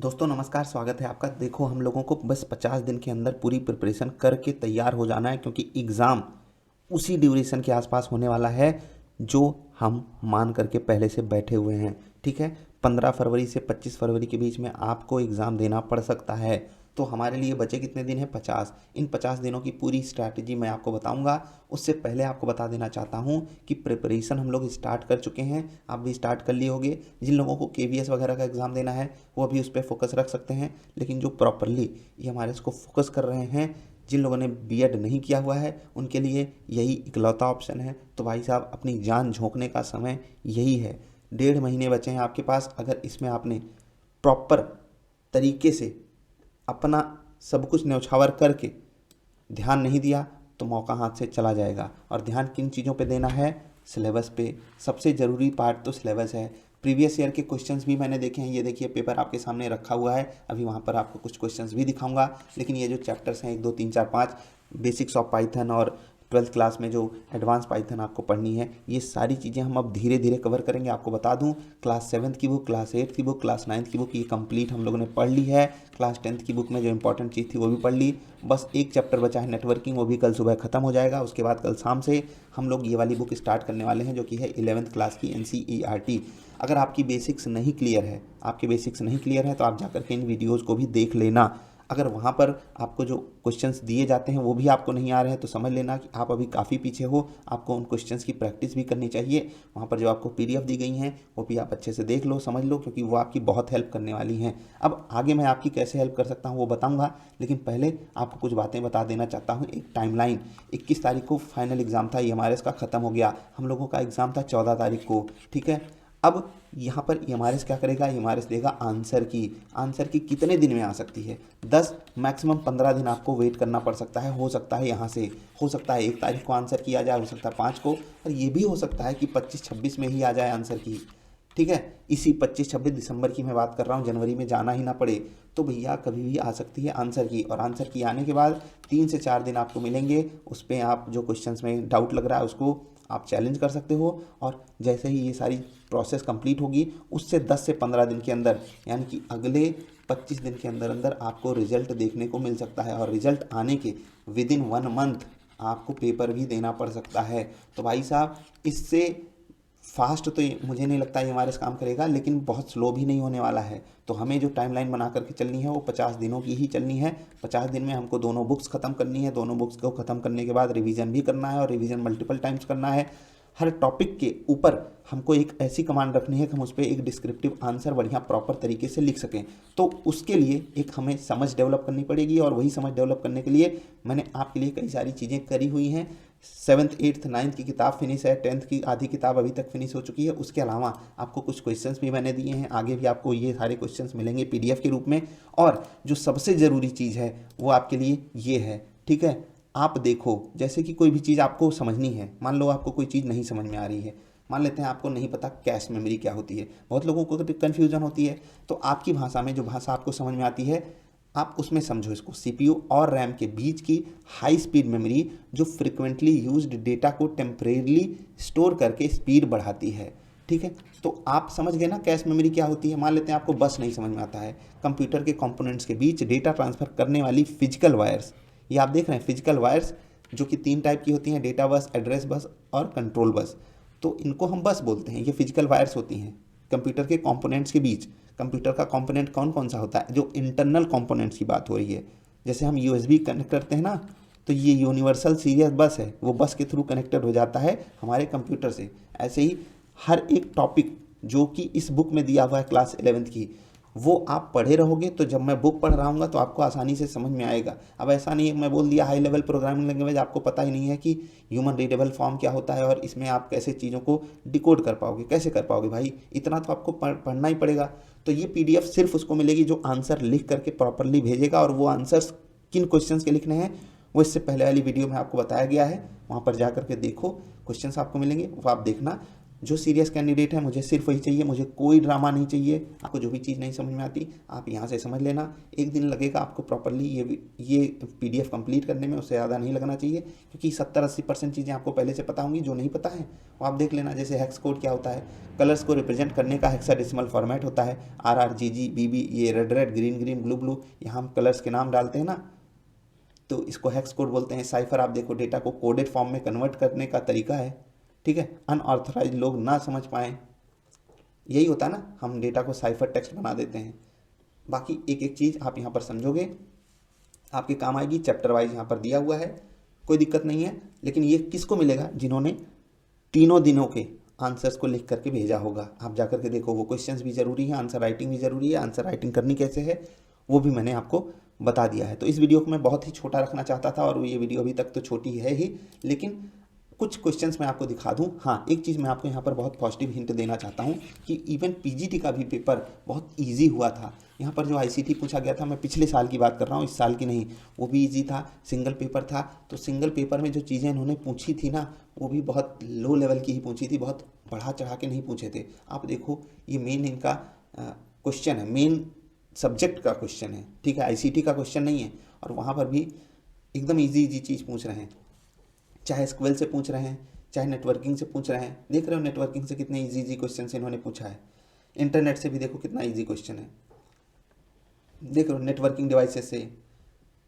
दोस्तों नमस्कार, स्वागत है आपका। देखो, हम लोगों को बस 50 दिन के अंदर पूरी प्रिपरेशन करके तैयार हो जाना है, क्योंकि एग्ज़ाम उसी ड्यूरेशन के आसपास होने वाला है जो हम मान करके पहले से बैठे हुए हैं। ठीक है, 15 फरवरी से 25 फरवरी के बीच में आपको एग्ज़ाम देना पड़ सकता है। तो हमारे लिए बचे कितने दिन हैं? 50। इन 50 दिनों की पूरी स्ट्रैटेजी मैं आपको बताऊंगा। उससे पहले आपको बता देना चाहता हूं कि प्रिपरेशन हम लोग स्टार्ट कर चुके हैं, आप भी स्टार्ट कर लिए होंगे। जिन लोगों को केवीएस वगैरह का एग्ज़ाम देना है वो अभी उस पर फोकस रख सकते हैं, लेकिन जो प्रॉपरली ये हमारे इसको फोकस कर रहे हैं, जिन लोगों ने बीएड नहीं किया हुआ है, उनके लिए यही इकलौता ऑप्शन है। तो भाई साहब, अपनी जान झोंकने का समय यही है। 1.5 महीने बचे हैं आपके पास। अगर इसमें आपने प्रॉपर तरीके से अपना सब कुछ न्यौछावर करके ध्यान नहीं दिया तो मौका हाथ से चला जाएगा। और ध्यान किन चीज़ों पे देना है? सिलेबस पे। सबसे ज़रूरी पार्ट तो सिलेबस है। प्रीवियस ईयर के क्वेश्चंस भी मैंने देखे हैं। ये देखिए, पेपर आपके सामने रखा हुआ है, अभी वहाँ पर आपको कुछ क्वेश्चंस भी दिखाऊंगा। लेकिन ये जो चैप्टर्स हैं 1 2 3 4 5, बेसिक्स ऑफ पाइथन और 12th क्लास में जो एडवांस पाइथन आपको पढ़नी है, ये सारी चीज़ें हम अब धीरे धीरे कवर करेंगे। आपको बता दूं, क्लास 7th की बुक, क्लास 8th की बुक, क्लास 9th की बुक ये कंप्लीट हम लोगों ने पढ़ ली है। क्लास 10th की बुक में जो इंपॉर्टेंट चीज़ थी वो भी पढ़ ली। बस एक चैप्टर बचा है नेटवर्किंग, वो भी कल सुबह ख़त्म हो जाएगा। उसके बाद कल शाम से हम लोग ये वाली बुक स्टार्ट करने वाले हैं, जो कि है 11th क्लास की NCERT। अगर आपकी बेसिक्स नहीं क्लियर है, आपके बेसिक्स नहीं क्लियर है, तो आप जाकर के इन वीडियोज़ को भी देख लेना। अगर वहाँ पर आपको जो क्वेश्चंस दिए जाते हैं वो भी आपको नहीं आ रहे हैं, तो समझ लेना कि आप अभी काफ़ी पीछे हो। आपको उन क्वेश्चंस की प्रैक्टिस भी करनी चाहिए। वहाँ पर जो आपको PDF दी गई हैं वो भी आप अच्छे से देख लो, समझ लो, क्योंकि वो आपकी बहुत हेल्प करने वाली हैं। अब आगे मैं आपकी कैसे हेल्प कर सकता हूँ वो बताऊँगा, लेकिन पहले आपको कुछ बातें बता देना चाहता हूँ। एक टाइमलाइन, 21 तारीख को फाइनल एग्ज़ाम था, EMRS का ख़त्म हो गया। हम लोगों का एग्ज़ाम था 14 तारीख को। ठीक है, अब यहाँ पर EMRS क्या करेगा? EMRS देगा आंसर की। आंसर की कितने दिन में आ सकती है? 10 मैक्सिमम 15 दिन आपको वेट करना पड़ सकता है। हो सकता है यहाँ से, हो सकता है 1 तारीख को आंसर की आ जाए, हो सकता है 5 को, और ये भी हो सकता है कि 25-26 में ही आ जाए आंसर की। ठीक है, इसी 25-26 दिसंबर की मैं बात कर रहा हूँ, जनवरी में जाना ही ना पड़े। तो भैया कभी भी आ सकती है आंसर की। और आंसर की आने के बाद 3 से 4 दिन आपको मिलेंगे। उस पर आप जो क्वेश्चंस में डाउट लग रहा है उसको आप चैलेंज कर सकते हो। और जैसे ही ये सारी प्रोसेस कंप्लीट होगी, उससे 10 से 15 दिन के अंदर, यानी कि अगले 25 दिन के अंदर अंदर आपको रिजल्ट देखने को मिल सकता है। और रिजल्ट आने के विदिन 1 मंथ आपको पेपर भी देना पड़ सकता है। तो भाई साहब, इससे फास्ट तो मुझे नहीं लगता ये हमारे काम करेगा, लेकिन बहुत स्लो भी नहीं होने वाला है। तो हमें जो टाइमलाइन बना करके चलनी है वो 50 दिनों की ही चलनी है। 50 दिन में हमको दोनों बुक्स ख़त्म करनी है। दोनों बुक्स को ख़त्म करने के बाद रिवीजन भी करना है, और रिवीजन मल्टीपल टाइम्स करना है। हर टॉपिक के ऊपर हमको एक ऐसी कमांड रखनी है कि हम उस पर एक डिस्क्रिप्टिव आंसर बढ़िया प्रॉपर तरीके से लिख सकें। तो उसके लिए एक हमें समझ डेवलप करनी पड़ेगी, और वही समझ डेवलप करने के लिए मैंने आपके लिए कई सारी चीज़ें करी हुई हैं। 7th 8th 9th की किताब फिनिश है, 10th की आधी किताब अभी तक फिनिश हो चुकी है। उसके अलावा आपको कुछ क्वेश्चंस भी मैंने दिए हैं, आगे भी आपको ये सारे क्वेश्चंस मिलेंगे PDF के रूप में। और जो सबसे ज़रूरी चीज़ है वो आपके लिए ये है। ठीक है, आप देखो, जैसे कि कोई भी चीज़ आपको समझनी है, मान लो आपको कोई चीज़ नहीं समझ में आ रही है, मान लेते हैं आपको नहीं पता कैश मेमोरी क्या होती है। बहुत लोगों को कन्फ्यूजन होती है। तो आपकी भाषा में, जो भाषा आपको समझ में आती है, आप उसमें समझो इसको। CPU और RAM के बीच की हाई स्पीड मेमोरी, जो फ्रिक्वेंटली यूज्ड डेटा को टेम्परेरली स्टोर करके स्पीड बढ़ाती है। ठीक है, तो आप समझ गए ना कैश मेमोरी क्या होती है। मान लेते हैं आपको बस नहीं समझ में आता है। कंप्यूटर के कंपोनेंट्स के बीच डेटा ट्रांसफ़र करने वाली फिजिकल वायर्स, ये आप देख रहे हैं फिजिकल वायर्स, जो कि 3 टाइप की होती हैं: डेटा बस, एड्रेस बस और कंट्रोल बस। तो इनको हम बस बोलते हैं, ये फिजिकल वायर्स होती हैं कंप्यूटर के कंपोनेंट्स के बीच। कंप्यूटर का कंपोनेंट कौन कौन सा होता है? जो इंटरनल कंपोनेंट्स की बात हो रही है, जैसे हम USB कनेक्ट करते हैं ना, तो ये यूनिवर्सल सीरियल बस है, वो बस के थ्रू कनेक्टेड हो जाता है हमारे कंप्यूटर से। ऐसे ही हर एक टॉपिक जो कि इस बुक में दिया हुआ है क्लास 11th की, वो आप पढ़े रहोगे तो जब मैं बुक पढ़ रहा हूँ तो आपको आसानी से समझ में आएगा। अब ऐसा नहीं है मैं बोल दिया हाई लेवल प्रोग्रामिंग लैंग्वेज, आपको पता ही नहीं है कि ह्यूमन रीडेबल फॉर्म क्या होता है और इसमें आप कैसे चीज़ों को डिकोड कर पाओगे। कैसे कर पाओगे भाई? इतना तो आपको पढ़ना ही पड़ेगा। तो ये PDF सिर्फ उसको मिलेगी जो आंसर लिख करके प्रॉपरली भेजेगा। और वो आंसर्स किन क्वेश्चंस के लिखने हैं वो इससे पहले वाली वीडियो में आपको बताया गया है, वहाँ पर जा करके देखो, क्वेश्चंस आपको मिलेंगे, वो आप देखना। जो सीरियस कैंडिडेट है मुझे सिर्फ वही चाहिए, मुझे कोई ड्रामा नहीं चाहिए। आपको जो भी चीज़ नहीं समझ में आती आप यहाँ से समझ लेना। एक दिन लगेगा आपको प्रॉपरली ये PDF कंप्लीट करने में, उससे ज़्यादा नहीं लगना चाहिए, क्योंकि 70-80% चीज़ें आपको पहले से पता होंगी। जो नहीं पता है वो आप देख लेना। जैसे हेक्स कोड क्या होता है, कलर्स को रिप्रेजेंट करने का हेक्साडेसिमल फॉर्मेट होता है, RR, GG, BB, ये red red, green green, blue blue, यहाँ हम कलर्स के नाम डालते हैं ना, तो इसको हेक्स कोड बोलते हैं। साइफर आप देखो डेटा को कोडेड फॉर्म में कन्वर्ट करने का तरीका है, ठीक है। अनऑथराइज लोग ना समझ पाएँ, यही होता है ना, हम डेटा को साइफर टेक्स्ट बना देते हैं। बाकी एक एक चीज़ आप यहाँ पर समझोगे आपके काम आएगी। चैप्टर वाइज यहाँ पर दिया हुआ है, कोई दिक्कत नहीं है। लेकिन ये किसको मिलेगा, जिन्होंने तीनों दिनों के आंसर्स को लिख करके भेजा होगा। आप जा करके देखो, वो क्वेश्चंस भी ज़रूरी है, आंसर राइटिंग भी ज़रूरी है। आंसर राइटिंग करनी कैसे है वो भी मैंने आपको बता दिया है। तो इस वीडियो को मैं बहुत ही छोटा रखना चाहता था, और ये वीडियो अभी तक तो छोटी है ही, लेकिन कुछ क्वेश्चंस मैं आपको दिखा दूं। हाँ, एक चीज़ मैं आपको यहाँ पर बहुत पॉजिटिव हिंट देना चाहता हूँ कि इवन PGT का भी पेपर बहुत इजी हुआ था। यहाँ पर जो ICT पूछा गया था, मैं पिछले साल की बात कर रहा हूँ, इस साल की नहीं, वो भी इजी था, सिंगल पेपर था। तो सिंगल पेपर में जो चीज़ें इन्होंने पूछी थी ना, वो भी बहुत लो लेवल की ही पूछी थी, बहुत बढ़ा चढ़ा के नहीं पूछे थे। आप देखो, ये मेन इनका क्वेश्चन है, मेन सब्जेक्ट का क्वेश्चन है, ठीक है, ICT का क्वेश्चन नहीं है। और वहाँ पर भी एकदम ईजी चीज़ पूछ रहे हैं, चाहे SQL से पूछ रहे हैं, चाहे नेटवर्किंग से पूछ रहे हैं। देख रहे हो नेटवर्किंग से कितने इजी क्वेश्चन से इन्होंने पूछा है। इंटरनेट से भी देखो कितना इजी क्वेश्चन है। देख रहे हो नेटवर्किंग डिवाइसेस से,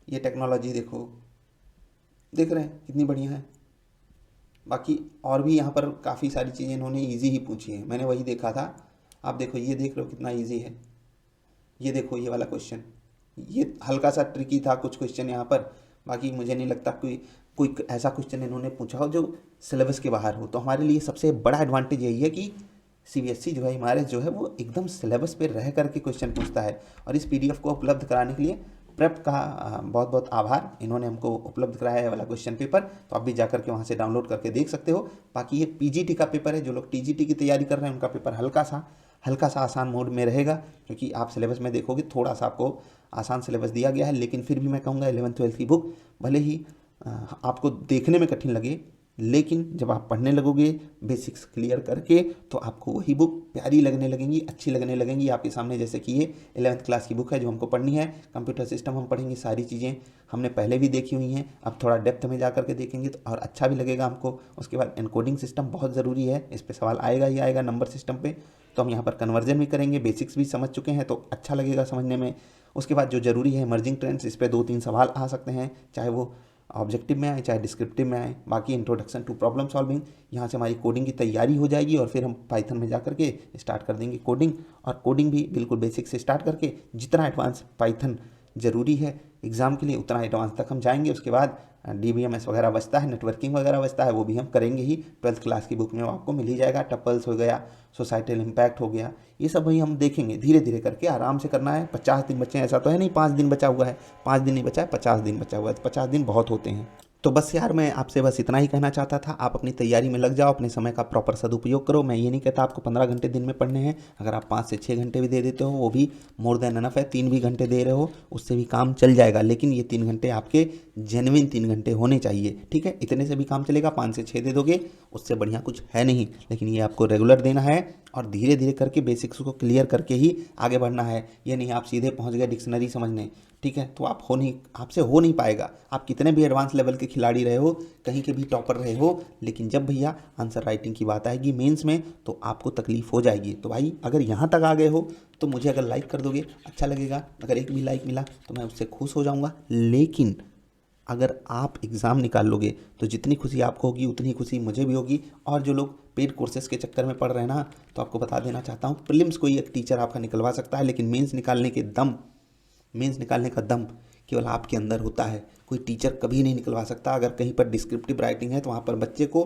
ये टेक्नोलॉजी देखो, देख रहे हैं कितनी बढ़िया है। बाकी और भी यहाँ पर काफ़ी सारी चीज़ें इन्होंने ईजी ही पूछी है, मैंने वही देखा था। आप देखो, ये देख रहे हो कितना ईजी है। ये देखो ये वाला क्वेश्चन, ये हल्का सा ट्रिकी था कुछ क्वेश्चन यहाँ पर। बाकी मुझे नहीं लगता कोई ऐसा क्वेश्चन इन्होंने पूछा हो जो सिलेबस के बाहर हो। तो हमारे लिए सबसे बड़ा एडवांटेज यही है कि CBSE जो है हमारे जो है वो एकदम सिलेबस पे रह करके क्वेश्चन पूछता है। और इस PDF को उपलब्ध कराने के लिए प्रेप का बहुत बहुत आभार, इन्होंने हमको उपलब्ध कराया है वाला क्वेश्चन पेपर। तो आप भी जा करके वहाँ से डाउनलोड करके देख सकते हो। बाकी ये PGT का पेपर है, जो लोग TGT की तैयारी कर रहे हैं उनका पेपर हल्का सा आसान मोड में रहेगा, क्योंकि आप सिलेबस में देखोगे थोड़ा सा आपको आसान सिलेबस दिया गया है। लेकिन फिर भी मैं कहूँगा 11th-12th की बुक भले ही आपको देखने में कठिन लगे, लेकिन जब आप पढ़ने लगोगे बेसिक्स क्लियर करके, तो आपको वही बुक प्यारी लगने लगेंगी, अच्छी लगने लगेंगी आपके सामने। जैसे कि ये 11th क्लास की बुक है जो हमको पढ़नी है। कंप्यूटर सिस्टम हम पढ़ेंगे, सारी चीज़ें हमने पहले भी देखी हुई हैं, अब थोड़ा डेप्थ में जा करके देखेंगे तो और अच्छा भी लगेगा हमको। उसके बाद एनकोडिंग सिस्टम बहुत ज़रूरी है, इस पर सवाल आएगा ही आएगा नंबर सिस्टम पे, तो हम यहाँ पर कन्वर्जन भी करेंगे, बेसिक्स भी समझ चुके हैं तो अच्छा लगेगा समझने में। उसके बाद जो ज़रूरी है इमर्जिंग ट्रेंड्स, इस पर 2-3 सवाल आ सकते हैं, चाहे वो ऑब्जेक्टिव में आए चाहे डिस्क्रिप्टिव में आए। बाकी इंट्रोडक्शन टू प्रॉब्लम सॉल्विंग, यहाँ से हमारी कोडिंग की तैयारी हो जाएगी, और फिर हम पाइथन में जा करके स्टार्ट कर देंगे कोडिंग। और कोडिंग भी बिल्कुल बेसिक से स्टार्ट करके जितना एडवांस पाइथन ज़रूरी है एग्ज़ाम के लिए उतना एडवांस तक हम जाएंगे। उसके बाद DBMS वगैरह बचता है, नेटवर्किंग वगैरह बचता है, वो भी हम करेंगे ही। 12th क्लास की बुक में वो आपको मिल ही जाएगा। टपल्स हो गया, सोसाइटल इम्पैक्ट हो गया, ये सब वही हम देखेंगे, धीरे धीरे करके आराम से करना है। 50 दिन बचे हैं, ऐसा तो है नहीं 5 दिन बचा हुआ है, 5 दिन नहीं बचा है, 50 दिन बचा हुआ है। तो 50 दिन बहुत होते हैं। तो बस यार, मैं आपसे बस इतना ही कहना चाहता था। आप अपनी तैयारी में लग जाओ, अपने समय का प्रॉपर सदुपयोग करो। मैं ये नहीं कहता आपको 15 घंटे दिन में पढ़ने हैं, अगर आप 5 से 6 घंटे भी दे देते हो वो भी मोर देन एनफ है। 3 भी घंटे दे रहे हो उससे भी काम चल जाएगा, लेकिन ये 3 घंटे आपके जेन्युइन 3 घंटे होने चाहिए, ठीक है। इतने से भी काम चलेगा, 5 से 6 दे दोगे उससे बढ़िया कुछ है नहीं। लेकिन ये आपको रेगुलर देना है और धीरे धीरे करके बेसिक्स को क्लियर करके ही आगे बढ़ना है। ये नहीं आप सीधे पहुंच गए डिक्शनरी समझने, ठीक है, तो आपसे हो नहीं पाएगा। आप कितने भी एडवांस लेवल के खिलाड़ी रहे हो, कहीं के भी टॉपर रहे हो, लेकिन जब भैया आंसर राइटिंग की बात आएगी मेंस में, तो आपको तकलीफ हो जाएगी। तो भाई अगर यहाँ तक आ गए हो तो मुझे अगर लाइक कर दोगे अच्छा लगेगा। अगर एक भी लाइक मिला तो मैं उससे खुश हो जाऊँगा। लेकिन अगर आप एग्ज़ाम निकाल लोगे तो जितनी खुशी आपको होगी उतनी खुशी मुझे भी होगी। और जो लोग पेड कोर्सेज़ के चक्कर में पढ़ रहे हैं ना, तो आपको बता देना चाहता हूँ, प्रीलिम्स कोई एक टीचर आपका निकलवा सकता है, लेकिन मेंस निकालने का दम केवल आपके अंदर होता है। कोई टीचर कभी नहीं निकलवा सकता। अगर कहीं पर डिस्क्रिप्टिव राइटिंग है तो वहाँ पर बच्चे को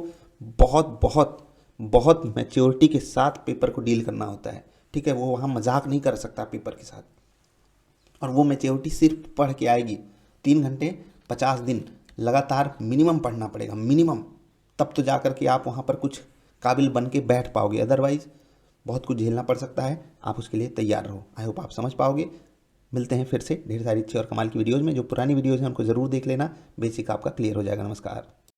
बहुत बहुत बहुत मैच्योरिटी के साथ पेपर को डील करना होता है, ठीक है। वो वहाँ मजाक नहीं कर सकता पेपर के साथ, और वो मैच्योरिटी सिर्फ पढ़ के आएगी। 3 घंटे 50 दिन लगातार मिनिमम पढ़ना पड़ेगा, मिनिमम, तब तो जा कर के आप वहाँ पर कुछ काबिल बन के बैठ पाओगे। अदरवाइज़ बहुत कुछ झेलना पड़ सकता है, आप उसके लिए तैयार रहो। आई होप आप समझ पाओगे। मिलते हैं फिर से ढेर सारी अच्छी और कमाल की वीडियोज़ में। जो पुरानी वीडियोज़ हैं उनको ज़रूर देख लेना, बेसिक आपका क्लियर हो जाएगा। नमस्कार।